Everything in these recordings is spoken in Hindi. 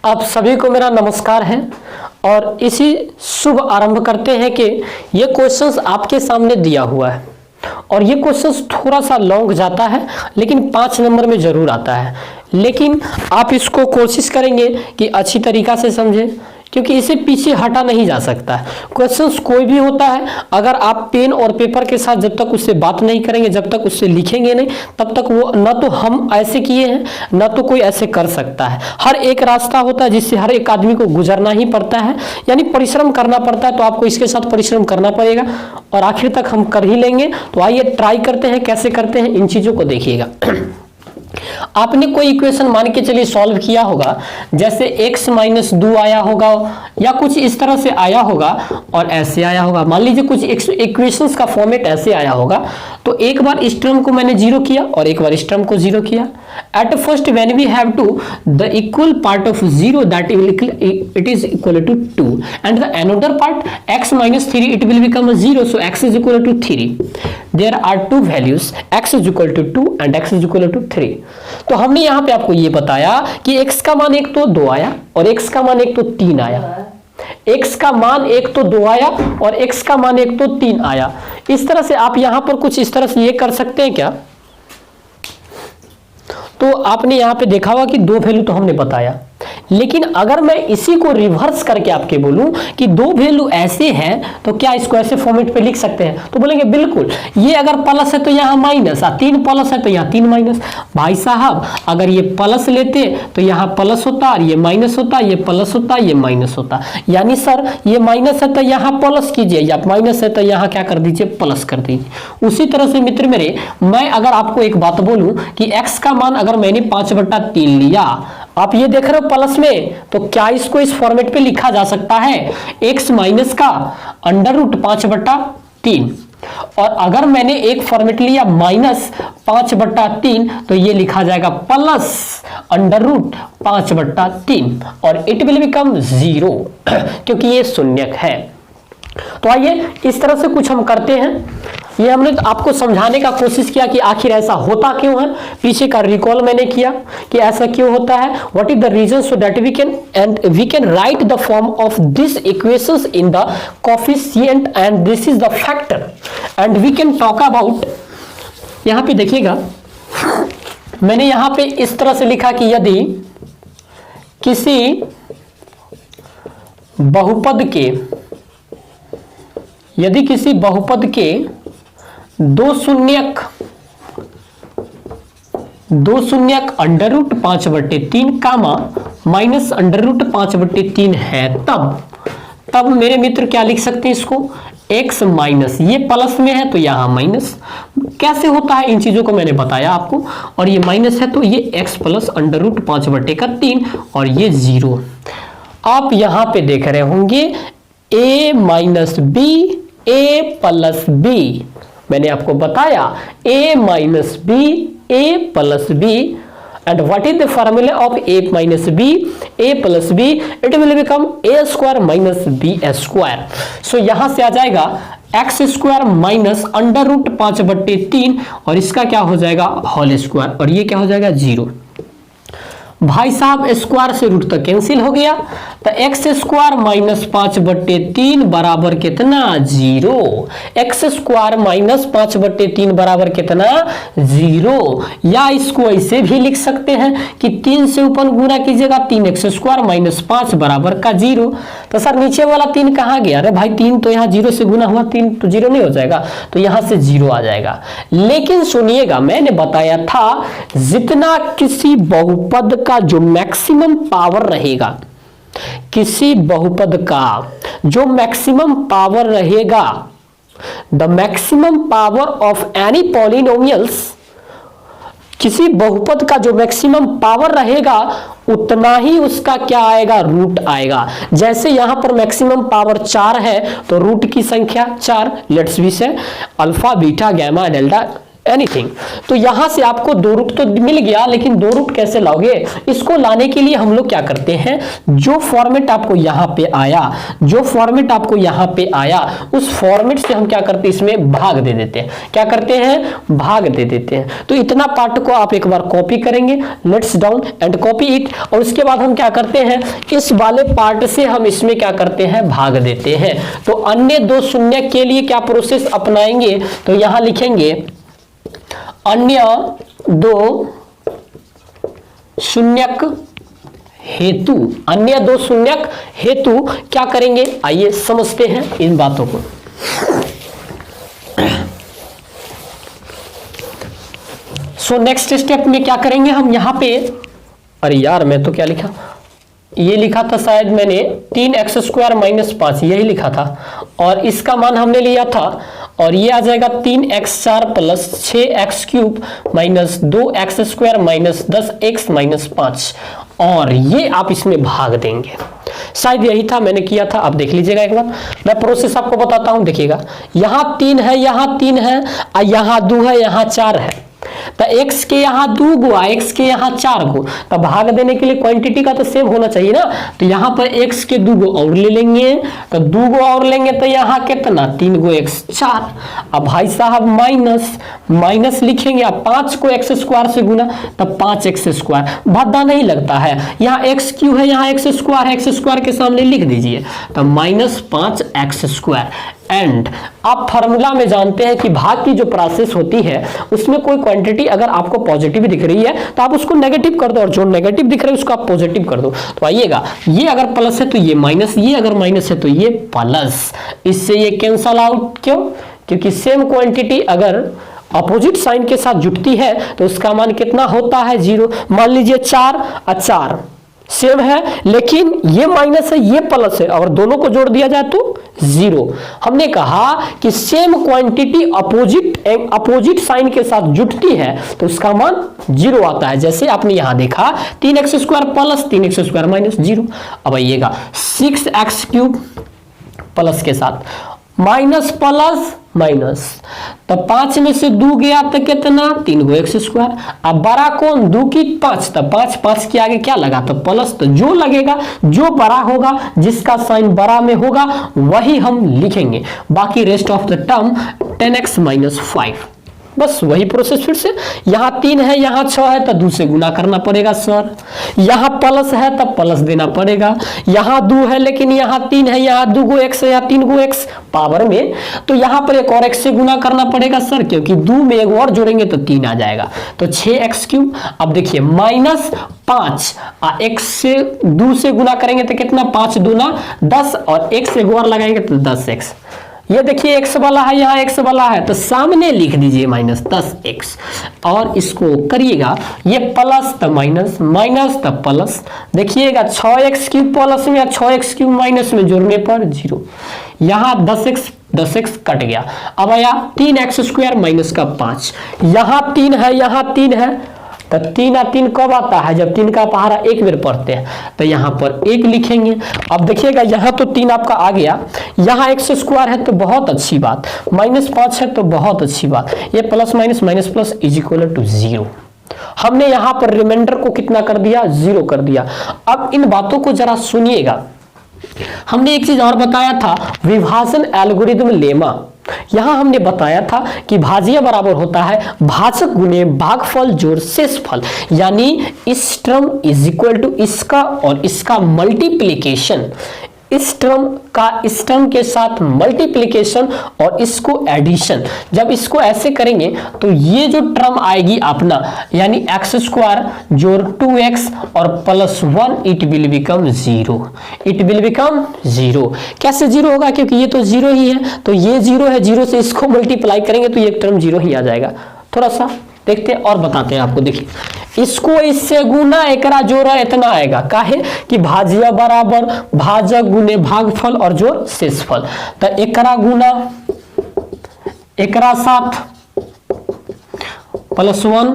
आप सभी को मेरा नमस्कार है और इसी शुभ आरंभ करते हैं कि ये क्वेश्चंस आपके सामने दिया हुआ है और ये क्वेश्चंस थोड़ा सा लॉन्ग जाता है लेकिन 5 नंबर में जरूर आता है। लेकिन आप इसको कोशिश करेंगे कि अच्छी तरीका से समझें, क्योंकि इसे पीछे हटा नहीं जा सकता है। क्वेश्चंस कोई भी होता है, अगर आप पेन और पेपर के साथ जब तक उससे बात नहीं करेंगे, जब तक उससे लिखेंगे नहीं, तब तक वो ना तो हम ऐसे किए हैं ना तो कोई ऐसे कर सकता है। हर एक रास्ता होता है जिससे हर एक आदमी को गुजरना ही पड़ता है, यानी परिश्रम करना पड़ता है। तो आपको इसके साथ परिश्रम करना पड़ेगा और आखिर तक हम कर ही लेंगे। तो आइए ट्राई करते हैं, कैसे करते हैं इन चीजों को देखिएगा। आपने कोई इक्वेशन मान के चलिए सॉल्व किया होगा, जैसे x माइनस 2 आया होगा या कुछ इस तरह से आया होगा और ऐसे आया होगा। मान लीजिए कुछ इक्वेशंस का फॉर्मेट ऐसे आया होगा, तो एक बार इस टर्म को मैंने जीरो किया और एक बार इस टर्म को जीरो किया। At first when we have to the equal part of zero that it is equal to 2 and the another part x minus 3 it will become a 0, so x is equal to 3. There are two values, x is equal to 2 and x is equal to 3. तो हमने यहाँ पे आपको ये बताया कि x का मान एक तो 2 आया और x का मान एक तो 3 आया। x का मान एक तो 2 आया और x का मान एक तो 3 आया। इस तरह से आप यहाँ पर कुछ इस तरह से ये कर सकते हैं क्या? तो आपने यहाँ पे देखा होगा कि 2 वैल्यू तो हमने बताया, लेकिन अगर मैं इसी को रिवर्स करके आपके बोलूं कि 2 वैल्यू ऐसे हैं तो क्या इसको ऐसे फॉर्मेट पे लिख सकते हैं? तो बोलेंगे बिल्कुल। ये अगर प्लस है तो यहाँ माइनस, 3 प्लस है तो यहाँ 3 माइनस। भाई साहब अगर ये प्लस लेते तो यहाँ प्लस होता और ये माइनस होता, ये प्लस होता ये माइनस होता। यानी सर ये माइनस है तो यहाँ प्लस कीजिए या माइनस है तो यहाँ क्या कर दीजिए, प्लस कर दीजिए। उसी तरह से मित्र मेरे, मैं अगर आपको एक बात बोलूं कि x का मान अगर मैंने 5/3 लिया, आप ये देख रहे हो प्लस में, तो क्या इसको इस फॉर्मेट पे लिखा जा सकता है? x माइनस का अंडर रूट 5/3। और अगर मैंने एक फॉर्मेट लिया माइनस 5/3, तो ये लिखा जाएगा प्लस अंडर रूट 5/3 और इट विल बिकम 0 क्योंकि ये शून्यक है। तो आइए इस तरह से कुछ हम करते हैं। ये हमने आपको समझाने का कोशिश किया कि आखिर ऐसा होता क्यों है, पीछे का रिकॉल मैंने किया कि ऐसा क्यों होता है, what is the reason, so that we can write the form of this equations in the coefficient and this is the factor and we can talk about. यहां पे देखिएगा, मैंने यहां पे इस तरह से लिखा कि यदि किसी बहुपद के दो शून्यक under root 5/3 comma minus under root 5/3 है, तब मेरे मित्र क्या लिख सकते हैं इसको, x माइनस, ये प्लस में है तो यहां माइनस। कैसे होता है इन चीजों को मैंने बताया आपको, और ये माइनस है तो ये x प्लस अंडर रूट 5/3 और ये 0। आप यहां पे देख रहे होंगे a minus b, a plus b, मैंने आपको बताया a minus b, a plus b, and what is the formula of a minus b, a plus b, it will become a square minus b square. So यहां से आ जाएगा x square minus under root 5/3 और इसका क्या हो जाएगा, होल स्क्वायर, और ये क्या हो जाएगा 0। भाई साहब स्क्वायर से रूट तक कैंसिल हो गया, तो एक्स स्क्वायर माइनस 5/3 बराबर कितना, 0। एक्स स्क्वायर माइनस 5/3 बराबर कितना, 0। या इसको ऐसे भी लिख सकते हैं कि 3 से ऊपर गुना कीजिएगा, 3x स्क्वायर माइनस 5 बराबर का 0। तो सर नीचे वाला 3 कहाँ गया? अरे भाई 3 तो यहाँ 0 से गुना हुआ, 3 तो 0 नहीं हो जाएगा, तो यहाँ से 0 आ जाएगा। लेकिन सुनिएगा, मैंने बताया था जितना किसी बहुपद का जो मैक्सिमम पावर रहेगा, किसी बहुपद का जो मैक्सिमम पावर रहेगा, the maximum power of any polynomials, किसी बहुपद का जो मैक्सिमम पावर रहेगा उतना ही उसका क्या आएगा, रूट आएगा। जैसे यहां पर मैक्सिमम पावर 4 है तो रूट की संख्या 4, लेट्स बी से alpha beta gamma delta anything. तो यहां से आपको दो रूट तो मिल गया, लेकिन दो रूट कैसे लाओगे? इसको लाने के लिए हम लोग क्या करते हैं, जो फॉर्मेट आपको यहां पे आया, जो फॉर्मेट आपको यहां पे आया, उस फॉर्मेट से हम क्या करते हैं, इसमें भाग दे देते हैं। क्या करते हैं? भाग दे देते हैं। तो इतना पार्ट को आप एक बार कॉपी करेंगे, let's down and copy it, और उसके बाद हम क्या करते हैं, इस वाले पार्ट से हम इसमें क्या करते हैं, भाग देते हैं। तो अन्य दो शून्य के लिए क्या प्रोसेस अपनाएंगे, तो यहां लिखेंगे अन्य दो शून्यक हेतु, अन्य दो शून्यक हेतु क्या करेंगे, आइए समझते हैं इन बातों को। सो नेक्स्ट स्टेप में क्या करेंगे हम यहां पे, अरे यार मैं तो क्या लिखा, ये लिखा था शायद मैंने 3x² - 5 यही लिखा था, और इसका मान हमने लिया था, और ये आ जाएगा 3x4 + 6x³ - 2x² - 10x - 5, और ये आप इसमें भाग देंगे। शायद यही था, मैंने किया था। आप देख लीजिएगा एक बार, मैं प्रोसेस आपको बताता हूं। देखिएगा यहां 3 है, यहां 3 है, और यहां 2 है, यहां 4 है। तो x के यहां 2 गो, x के यहां 4 गो, तो भाग देने के लिए क्वांटिटी का तो सेम होना चाहिए ना। तो यहां पर x के 2 गो और ले लेंगे, तो 2 गो और लेंगे, तो यहां कितना, 3 गो x 4। अब भाई साहब माइनस माइनस लिखेंगे, अब 5 को x² से गुना, तब 5x²। भद्दा नहीं लगता है, यहाँ x³ है, यहाँ x² है, x² के सामने लिख दीजिए, तो -5x²। एंड आप फार्मूला में जानते हैं कि भाग की जो प्रोसेस होती है उसमें कोई क्वांटिटी अगर आपको पॉजिटिव दिख रही है तो आप उसको नेगेटिव कर दो, और जो नेगेटिव दिख रहा है उसको आप पॉजिटिव कर दो। तो आइएगा, ये अगर प्लस है तो ये माइनस, ये अगर माइनस है तो ये प्लस, इससे ये कैंसल आउट। क्यों? क्योंकि सेम क्वांटिटी अगर अपोजिट साइन के साथ जुटती है तो उसका मान कितना होता है, 0। मान लीजिए 4 और 4 सेम है, लेकिन ये माइनस है, ये प्लस है, और दोनों को जोड़ दिया जाए तो 0। हमने कहा कि सेम क्वांटिटी अपोजिट साइन के साथ जुटती है तो उसका मान 0 आता है। जैसे आपने यहां देखा 3x² + 3x² - 0। अब आइएगा 6x³ प्लस के साथ माइनस प्लस माइनस, तो 5 में से 2 गया तो कितना, 3 गो x²। अब बड़ा कौन, 2 की 5, तो 5 के आगे क्या लगा, तो प्लस। तो जो लगेगा, जो बड़ा होगा, जिसका साइन बड़ा में होगा वही हम लिखेंगे। बाकी rest of the term 10x - 5, बस वही प्रोसेस फिर से। यहां 3 है, यहां 6 है, तो 2 से गुना करना पड़ेगा सर। यहां प्लस है तब प्लस देना पड़ेगा। यहां 2 है लेकिन यहां 3 है, यहां 2 गो x है, यहां 3 गो x पावर में, तो यहां पर एक और x से गुना करना पड़ेगा सर, क्योंकि 2 में एक और जोड़ेंगे तो 3 आ जाएगा, तो 6x³। अब देखिए -5, x से 2 से गुना करेंगे तो कितना, 5 दूना 10, और x से और लगाएंगे तो 10x। ये देखिए x वाला है, यहाँ x वाला है, तो सामने लिख दीजिए -10x, और इसको करिएगा, ये प्लस तो माइनस, माइनस तो प्लस। देखिएगा 6x³ प्लस में या 6x³ माइनस में जोड़ने पर 0। यहाँ 10x कट गया। अब आया 3x² - 5, यहाँ 3 है, यहाँ 3 है, तो 3 और 3 कब आता है, जब 3 का पहाड़ा एक बार पढ़ते हैं, तो यहाँ पर 1 लिखेंगे। अब देखिएगा यहाँ तो 3 आपका आ गया, यहाँ x² है तो बहुत अच्छी बात, -5 है तो बहुत अच्छी बात, ये प्लस माइनस माइनस प्लस = 0। हमने यहाँ पर रिमाइंडर को कितना कर दिया, 0 कर दिया। अब इन बातों को जरा सुनिएगा। हमने एक चीज और बताया था, विभाजन एल्गोरिथम लेमा। यहां हमने बताया था कि भाज्य बराबर होता है भाजक गुने भागफल जोड़ शेषफल, यानी इस टर्म = इसका और इसका मल्टीप्लिकेशन, इस टर्म का इस टर्म के साथ मल्टीप्लिकेशन और इसको एडिशन। जब इसको ऐसे करेंगे तो ये जो टर्म आएगी अपना, यानी x² जोड़ 2x और +1, it will become 0। It will become 0। कैसे 0 होगा, क्योंकि ये तो 0 ही है, तो ये 0 है, 0 से इसको मल्टीप्लाई करेंगे तो ये टर्म 0 ही आ जाएगा। थोड़ा सा देखते हैं और बताते हैं आपको। देखिए इसको इससे गुना एकरा जोड़ा इतना आएगा, काहे कि भाज्य बराबर भाजक गुने भागफल और जोड़ शेषफल, तो एकरा गुना एकरा साथ +1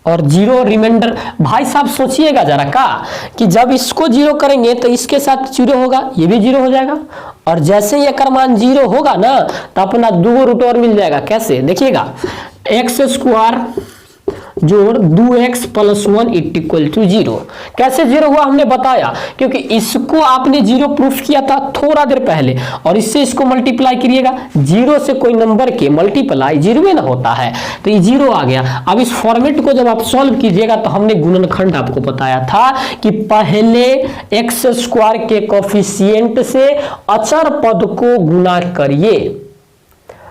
और 0 रिमाइंडर। भाई साहब सोचिएगा जरा का कि जब इसको 0 करेंगे तो इसके साथ 0 होगा, ये भी 0 हो जाएगा, और जैसे ही एकर मान 0 होगा ना तो अपना 2 रूट और मिल जाएगा। कैसे, देखिएगा एक्स स्क्वायर जोड़ 2x प्लस 1 इक्वल टू 0। कैसे 0 हुआ हमने बताया, क्योंकि इसको आपने 0 प्रूफ किया था थोड़ा देर पहले, और इससे इसको मल्टीप्लाई करिएगा, 0 से कोई नंबर के मल्टीप्लाई 0 में ना होता है, तो ये 0 आ गया। अब इस फॉर्मेट को जब आप सॉल्व कीजिएगा तो हमने गुणनखंड आपको बताया था कि पहले एक्स स्क्वायर के कोफिशिएंट से अचर पद को गुणा करिए।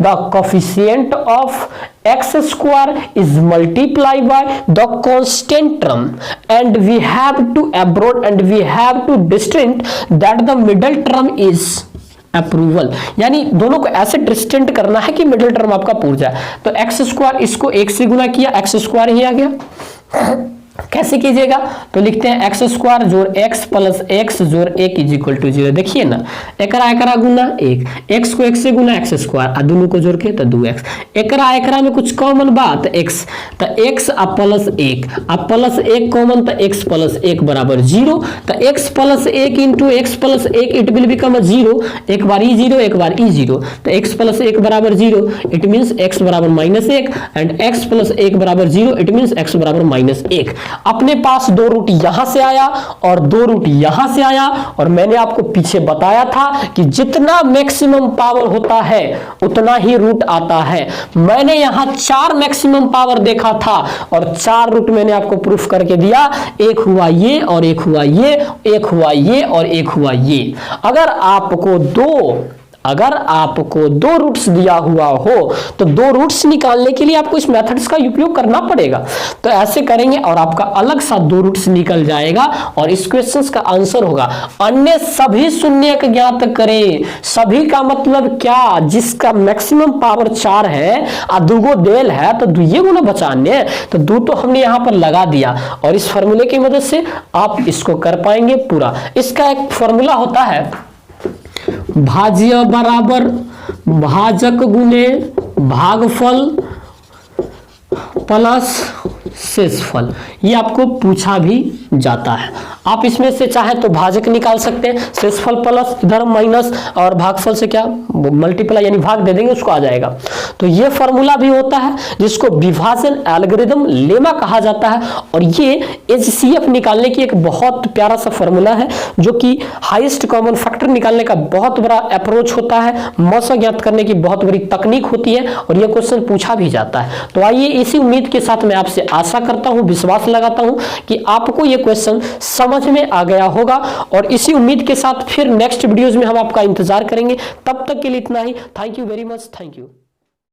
The coefficient of x square is multiplied by the constant term, and we have to abroad and we have to distinct that the middle term is approval, यानी दोनों को ऐसे डिस्टेंट करना है कि मिडिल टर्म आपका पूरा जाए। तो एक्स स्क्वायर इसको 1 से गुना किया, एक्स स्क्वायर ही आ गया। कैसे कीजिएगा, तो लिखते हैं एक्स स्क्वायर जोड़ एक्स प्लस एक्स जोड़ 1 इज इक्वल टू 0। देखिए ना, एकरा गुना 1, एक्स को 1 से गुना एक्स स्क्वायर, और दोनों को जोड़ के तो 2x। एकरा में कुछ कॉमन बात x, तो x अब प्लस 1, अब प्लस 1 कॉमन, तो x प्लस 1 बराबर 0। तो x plus 1 into x plus 1 it will become 0, एक बार ई 0 एक बार ई 0, तो x प्लस 1 बराबर 0, इट मीन्स x बराबर -1, एंड x प्लस 1 बराबर 0, इट मीन्स x बराबर -1। अपने पास 2 रूट यहां से आया और 2 रूट यहां से आया, और मैंने आपको पीछे बताया था कि जितना मैक्सिमम पावर होता है उतना ही रूट आता है। मैंने यहां 4 मैक्सिमम पावर देखा था और 4 रूट मैंने आपको प्रूफ करके दिया, एक हुआ ये और एक हुआ ये, एक हुआ ये और एक हुआ ये। अगर आपको 2 रूट्स दिया हुआ हो तो 2 रूट्स निकालने के लिए आपको इस मेथड्स का उपयोग करना पड़ेगा। तो ऐसे करेंगे और आपका अलग सा 2 रूट्स निकल जाएगा और इस क्वेश्चंस का आंसर होगा अन्य सभी शून्यक ज्ञात करें। सभी का मतलब क्या, जिसका मैक्सिमम पावर 4 है और 2 गो डेल है तो 2 गुना बचाने, तो 2 तो हमने यहां पर लगा दिया, और इस फॉर्मूले की मदद से आप इसको कर पाएंगे पूरा। इसका एक फॉर्मूला होता है भाज्य बराबर भाजक गुने भागफल प्लस शेषफल, ये आपको पूछा भी जाता है। आप इसमें से चाहे तो भाजक निकाल सकते हैं, शेषफल प्लस इधर माइनस, और भागफल से क्या मल्टीप्लाई यानी भाग दे देंगे, उसको आ जाएगा। तो ये फॉर्मूला भी होता है जिसको विभाजन एल्गोरिथम लेमा कहा जाता है, और ये एचसीएफ निकालने की एक बहुत प्यारा सा फॉर्मूला है जो कि हाईएस्ट कॉमन फैक्टर निकालने का बहुत बड़ा अप्रोच होता है, मौसा ज्ञात करने की बहुत बड़ी तकनीक होती है, और यह क्वेश्चन पूछा भी जाता है। तो आइए इसी उम्मीद के साथ मैं आपसे आशा करता हूं, विश्वास लगाता हूं कि आपको यह क्वेश्चन समझ में आ गया होगा, और इसी उम्मीद के साथ फिर नेक्स्ट वीडियोस में हम आपका इंतजार करेंगे। तब तक के लिए इतना ही। Thank you very much, thank you.